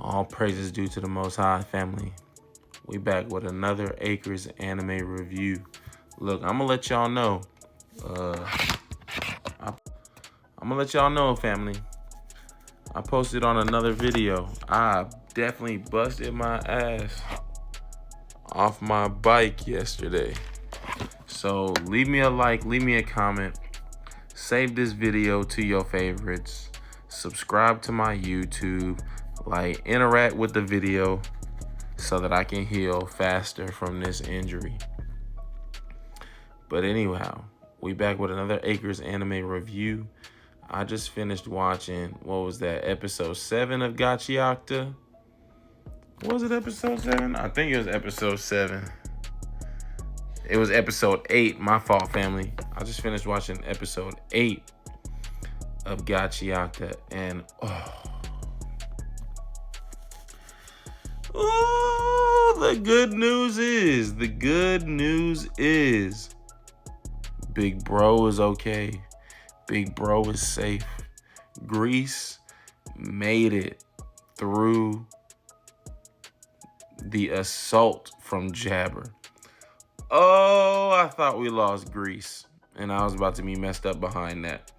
All praises due to the Most High, family. We back with another Acres anime review. Look, I'm gonna let y'all know. I'm gonna let y'all know, family. I posted on another video. I definitely busted my ass off my bike yesterday. So leave me a like, leave me a comment, save this video to your favorites, subscribe to my YouTube, like interact with the video so that I can heal faster from this injury. But anyhow, we back with another Acres anime review. I just finished watching, what was that, episode 7 of Gachiakuta? Was it episode 7? I think it was episode 7. It was episode 8, my fault, family. I just finished watching episode 8 of Gachiakuta, and the good news is, Big Bro is okay. Big Bro is safe. Greece made it through the assault from Jabber. Oh, I thought we lost Greece, and I was about to be messed up behind that.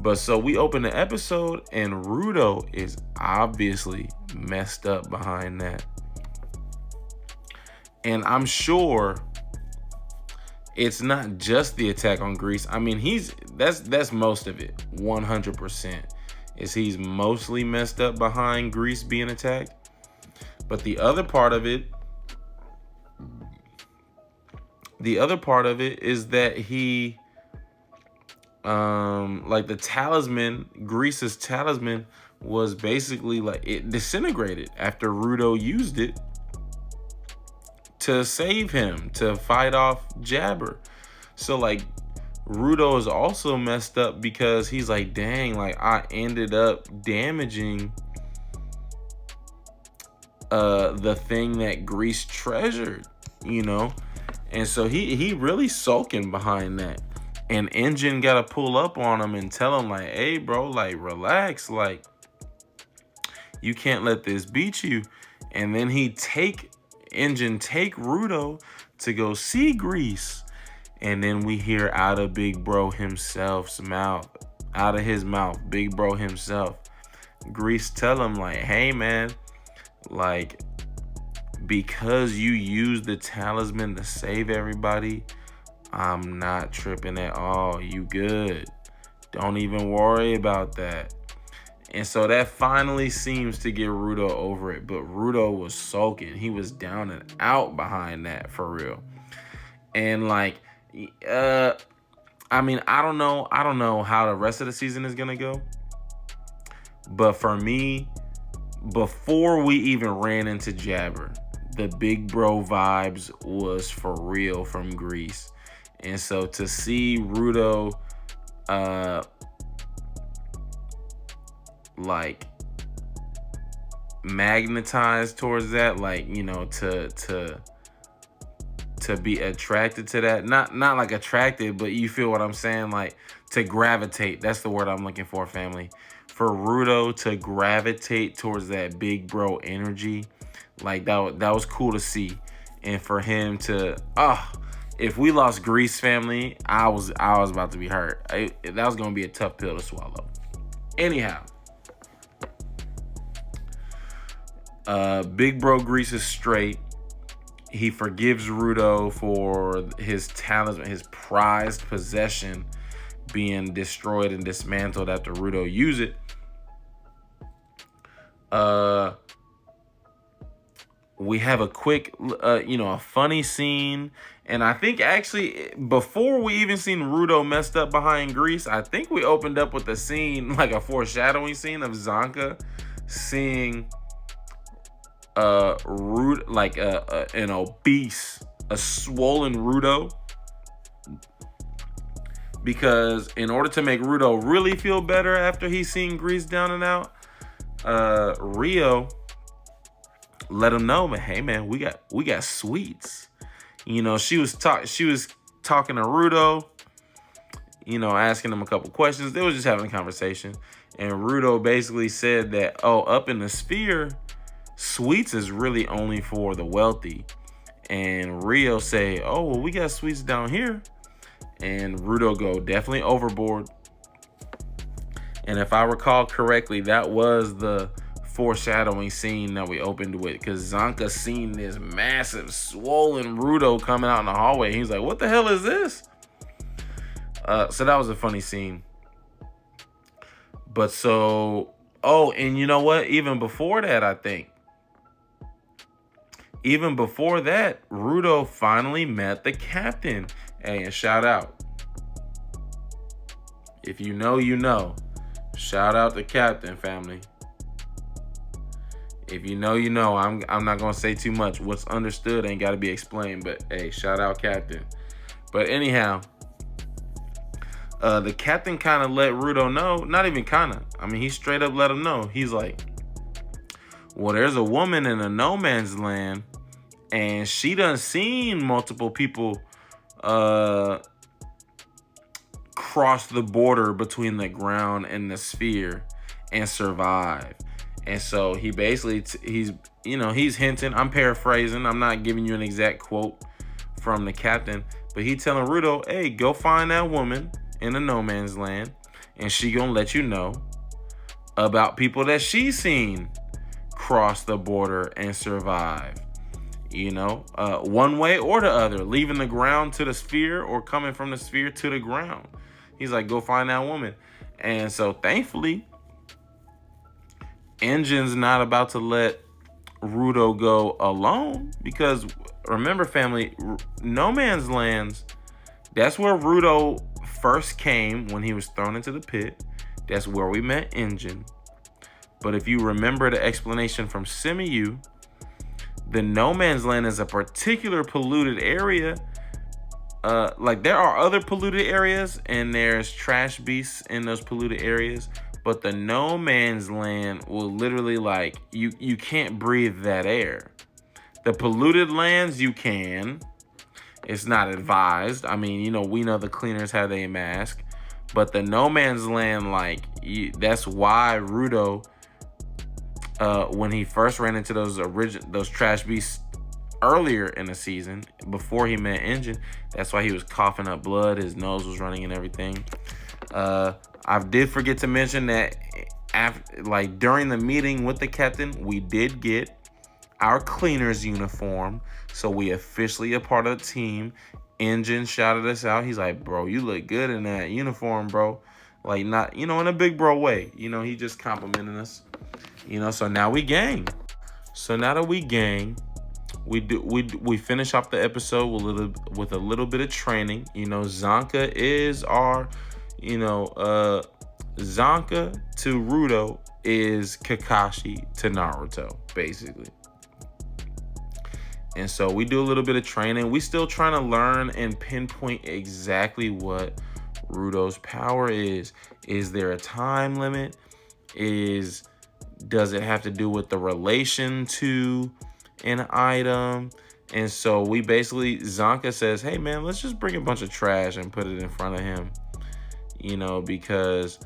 But so we open the episode, and Rudo is obviously messed up behind that. And I'm sure it's not just the attack on Greece. I mean, that's most of it. 100% is he's mostly messed up behind Greece being attacked. But the other part of it is that he like the talisman, Greece's talisman, was basically like it disintegrated after Rudo used it to save him, to fight off Jabber. So like Rudo is also messed up because he's like, dang, like I ended up damaging the thing that Greece treasured, you know? And so he really sulking behind that. And Engine gotta pull up on him and tell him like, hey bro, like relax, like you can't let this beat you. And then Engine take Rudo to go see Greece. And then we hear out of Big Bro himself's mouth, out of his mouth, Big Bro himself, Greece tell him like, hey man, like because you used the talisman to save everybody, I'm not tripping at all. You good. Don't even worry about that. And so that finally seems to get Rudo over it. But Rudo was sulking. He was down and out behind that, for real. And like, I mean, I don't know how the rest of the season is gonna go. But for me, before we even ran into Jabber, the Big Bro vibes was for real from Greece. And so to see Rudo like magnetized towards that, like, you know, to be attracted to that, not like attracted, but you feel what I'm saying, like to gravitate, that's the word I'm looking for, family. For Rudo to gravitate towards that Big Bro energy, like that was cool to see. And for him to if we lost Greece, family, I was about to be hurt. That was gonna be a tough pill to swallow. Anyhow, Big Bro Greece is straight. He forgives Rudo for his talisman, his prized possession, being destroyed and dismantled after Rudo used it. We have a quick, a funny scene. And I think actually before we even seen Rudo messed up behind Greece, I think we opened up with a scene, like a foreshadowing scene of Zanka seeing Rudo, like an obese, a swollen Rudo. Because in order to make Rudo really feel better after he's seen Greece down and out, Rio let him know, but hey man, we got sweets. You know, she was talking to Rudo, you know, asking him a couple questions. They was just having a conversation. And Rudo basically said that, up in the sphere, Sweets is really only for the wealthy. And Rio say, oh, well, we got sweets down here. And Rudo go, definitely overboard. And if I recall correctly, that was the foreshadowing scene that we opened with, because Zanka seen this massive swollen Rudo coming out in the hallway. He's like, what the hell is this? So that was a funny scene. But so, oh, and you know what? Even before that, even before that, Rudo finally met the captain. Hey, and shout out. If you know, you know. Shout out to Captain, family. If you know, you know. I'm not gonna say too much. What's understood ain't gotta be explained. But hey, shout out Captain. But anyhow, the captain kind of let Rudo know. Not even kind of. I mean, he straight up let him know. He's like, well, there's a woman in a no man's land, and she done seen multiple people cross the border between the ground and the sphere and survive. And so he basically he's hinting. I'm paraphrasing. I'm not giving you an exact quote from the captain, but he telling Rudo, hey, go find that woman in a no man's land, and she gonna let you know about people that she's seen cross the border and survive. One way or the other, leaving the ground to the sphere or coming from the sphere to the ground. He's like, go find that woman. And so thankfully, Engine's not about to let Rudo go alone, because remember, family, no man's lands, that's where Rudo first came when he was thrown into the pit. That's where we met Engine. But if you remember the explanation from Simiyu, the no man's land is a particular polluted area. Like there are other polluted areas, and there's trash beasts in those polluted areas, but the no man's land will literally, like, you can't breathe that air. The polluted lands you can. It's not advised. I mean, we know the cleaners have a mask, but the no man's land, like, that's why Rudo, when he first ran into those trash beasts earlier in the season, before he met Engine, that's why he was coughing up blood, his nose was running and everything. I did forget to mention that during the meeting with the captain, we did get our cleaner's uniform, so we officially a part of the team. Engine shouted us out. He's like, bro, you look good in that uniform, bro. Like, not, in a big bro way. He just complimenting us. So now we gang. So now that we gang, we finish off the episode with a little bit of training. Zanka is our, Zanka to Rudo is Kakashi to Naruto, basically. And so we do a little bit of training. We still trying to learn and pinpoint exactly what Rudo's power is. Is there a time limit? Does it have to do with the relation to an item? And so we basically, Zanka says, hey man, let's just bring a bunch of trash and put it in front of him, because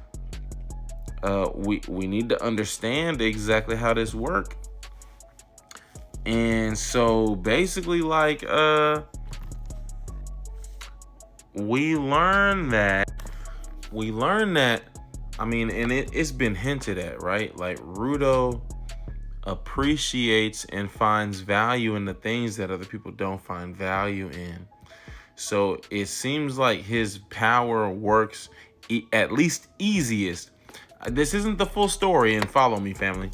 we need to understand exactly how this works. And so basically, like, we learned that, I mean, and it's been hinted at, right? Like, Rudo appreciates and finds value in the things that other people don't find value in. So it seems like his power works at least easiest. This isn't the full story, and follow me, family.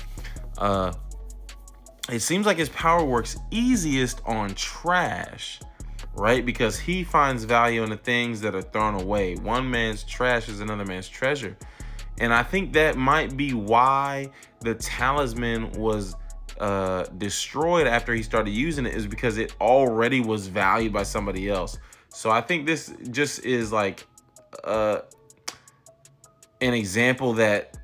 It seems like his power works easiest on trash, right? Because he finds value in the things that are thrown away. One man's trash is another man's treasure. And I think that might be why the talisman was destroyed after he started using it, is because it already was valued by somebody else. So I think this just is like an example that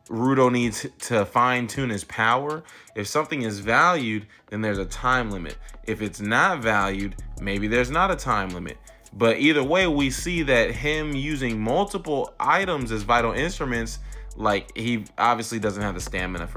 Rudo needs to fine-tune his power. If something is valued, then there's a time limit. If it's not valued, maybe there's not a time limit. But either way, we see that him using multiple items as vital instruments, like, he obviously doesn't have the stamina for